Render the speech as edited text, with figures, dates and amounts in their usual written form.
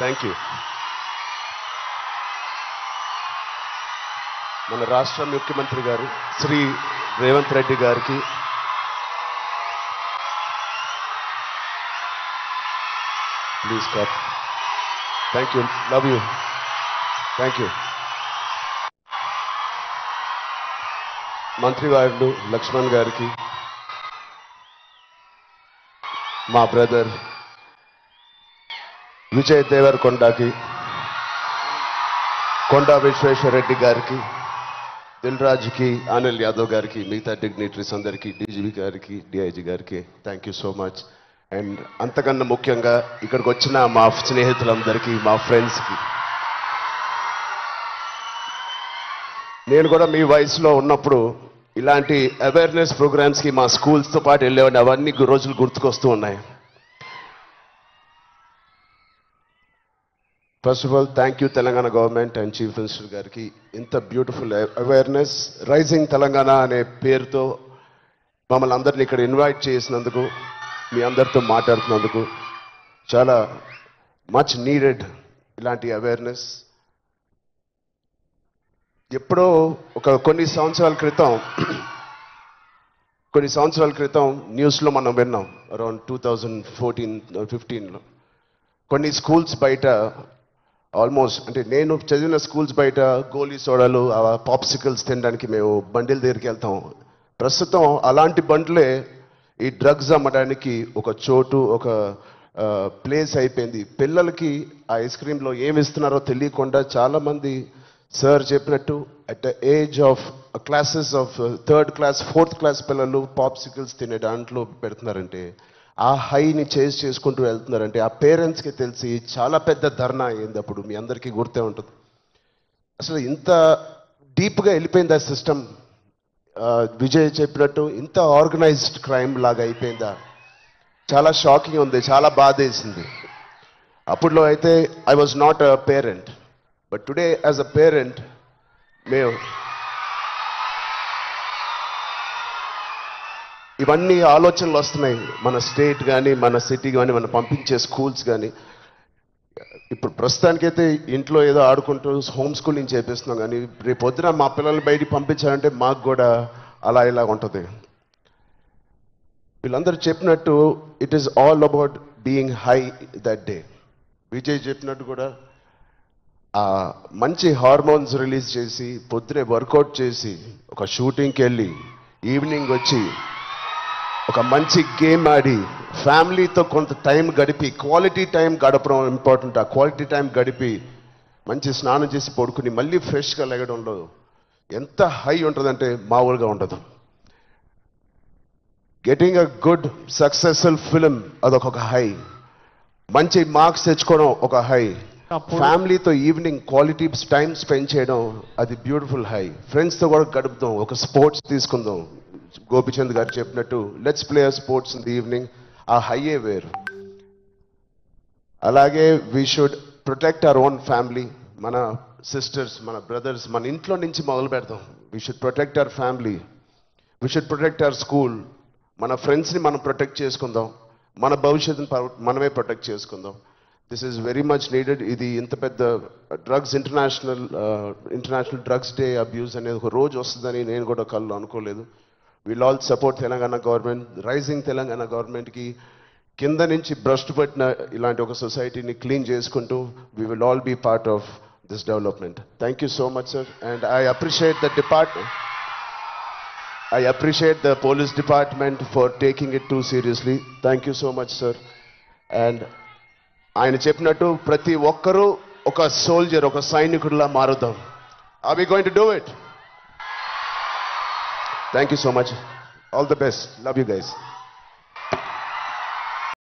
Thank you. మన రాష్ట్ర ముఖ్యమంత్రి గారు శ్రీ రేవంత్ రెడ్డి గారికి, please cup. Thank you, love you, thank you. మంత్రివారులు లక్ష్మణ్ గారికి, మా బ్రదర్ విజయ్ దేవరకొండకి, కొండా విశ్వేశ్వరరెడ్డి గారికి, దిల్ రాజుకి, అనిల్ యాదవ్ గారికి, మిగతా డిగ్నిటరీస్ అందరికీ, డీజీపీ గారికి, డిఐజీ గారికి thank you so much. And అంతకన్నా ముఖ్యంగా ఇక్కడికి వచ్చిన మా స్నేహితులందరికీ, మా ఫ్రెండ్స్కి. నేను కూడా మీ వయసులో ఉన్నప్పుడు ఇలాంటి అవేర్నెస్ ప్రోగ్రామ్స్కి మా స్కూల్స్తో పాటు వెళ్ళేవాడిని. అవన్నీ రోజులు గుర్తుకొస్తూ ఉన్నాయి. First of all thank you Telangana government and chief minister గారికి. ఇంత బ్యూటిఫుల్ అవేర్నెస్ రైజింగ్ తెలంగాణ అనే పేరుతో మమ్మల్ని అందరినీ ఇక్కడ ఇన్వైట్ చేసినందుకు, మీ అందరితో మాట్లాడుతున్నందుకు చాలా మచ్ నీడెడ్ ఇలాంటి అవేర్నెస్. ఎప్పుడో కొన్ని సంవత్సరాల క్రితం న్యూస్లో మనం విన్నాం, అరౌండ్ 2014-15లో కొన్ని స్కూల్స్ బయట ఆల్మోస్ట్, అంటే నేను చదివిన స్కూల్స్ బయట గోలీ సోడాలు, పాప్సికల్స్ తినడానికి మేము బండిల దగ్గరికి వెళ్తాం. ప్రస్తుతం అలాంటి బండ్లే ఈ డ్రగ్స్ అమ్మడానికి ఒక చోటు, ఒక ప్లేస్ అయిపోయింది. పిల్లలకి ఆ ఐస్ క్రీమ్లో ఏమి ఇస్తున్నారో తెలియకుండా చాలామంది సార్ చెప్పినట్టు at the age of classes of 3rd class 4th class పిల్లలు పాప్సికల్స్ తినే దాంట్లో పెడుతున్నారంటే, ఆ హైని చేజ్ చేసుకుంటూ వెళ్తున్నారంటే ఆ పేరెంట్స్కి తెలిసి చాలా పెద్ద ధర్నా అయింది. అప్పుడు మీ అందరికీ గుర్తే ఉంటుంది. అసలు ఇంత డీప్గా వెళ్ళిపోయింది ఆ సిస్టమ్. విజయ్ చెప్పినట్టు ఇంత ఆర్గనైజ్డ్ క్రైమ్ లాగా అయిపోయిందా? చాలా షాకింగ్ ఉంది, చాలా బాధ వేసింది. అప్పుడులో అయితే I was not a parent, but today as a parent మేము ఇవన్నీ ఆలోచనలు వస్తున్నాయి. మన స్టేట్ కానీ, మన సిటీ కానీ, మనం పంపించే స్కూల్స్ కానీ. ఇప్పుడు ప్రస్తుతానికైతే ఇంట్లో ఏదో ఆడుకుంటూ హోమ్ స్కూలింగ్ చేపిస్తున్నాం, కానీ రేపు పొద్దున మా పిల్లల్ని బయటికి పంపించాలంటే మాకు కూడా అలా ఇలా ఉంటుంది. వీళ్ళందరూ చెప్పినట్టు it is all about being high that day. Vijay చెప్పినట్టు కూడా మంచి హార్మోన్స్ రిలీజ్ చేసి, పొద్దునే వర్కౌట్ చేసి, ఒక షూటింగ్కి వెళ్ళి ఈవినింగ్ వచ్చి ఒక మంచి గేమ్ ఆడి ఫ్యామిలీతో కొంత టైం గడిపి, క్వాలిటీ టైం గడపడం ఇంపార్టెంట్. ఆ క్వాలిటీ టైం గడిపి మంచి స్నానం చేసి పడుకుని మళ్ళీ ఫ్రెష్గా లెగడంలో ఎంత హై ఉంటుందంటే మామూలుగా ఉండదు. Getting a good successful film అదొక హై, మంచి మార్క్స్ తెచ్చుకోవడం ఒక హై, ఫ్యామిలీతో ఈవినింగ్ క్వాలిటీ టైం స్పెండ్ చేయడం అది బ్యూటిఫుల్ హై, ఫ్రెండ్స్తో కూడా గడుపుదాం, ఒక స్పోర్ట్స్ తీసుకుందాం. గోపిచంద్ గారు చెప్పినట్టు let's play sports in the evening, ఆ హైయే వేరు. అలాగే we should protect our own family, మన సిస్టర్స్, మన బ్రదర్స్, మన ఇంట్లో నుంచి మొదలు పెడతాం. We should protect our family, we should protect our school, మన ఫ్రెండ్స్ని మనం ప్రొటెక్ట్ చేసుకుందాం, మన భవిష్యత్తుని మనమే ప్రొటెక్ట్ చేసుకుందాం. This is very much needed. ఇది ఇంత పెద్ద drugs international drugs day abuse అనేది ఒక రోజు వస్తుందని నేను కూడా కళ్ళు అనుకోలేదు. Will all support Telangana government, rising Telangana గవర్నమెంట్కి కింద నుంచి భ్రష్టు పట్టిన ఇలాంటి ఒక సొసైటీని క్లీన్ చేసుకుంటూ we will all be part of this development. Thank you so much sir. And I appreciate the police department for taking it too seriously. Thank you so much sir. And ఆయన చెప్పినట్టు ప్రతి ఒక్కరూ ఒక soldier, ఒక సైనికుడిలా మారుదాం. Are we going to do it? Thank you so much. All the best. Love you guys.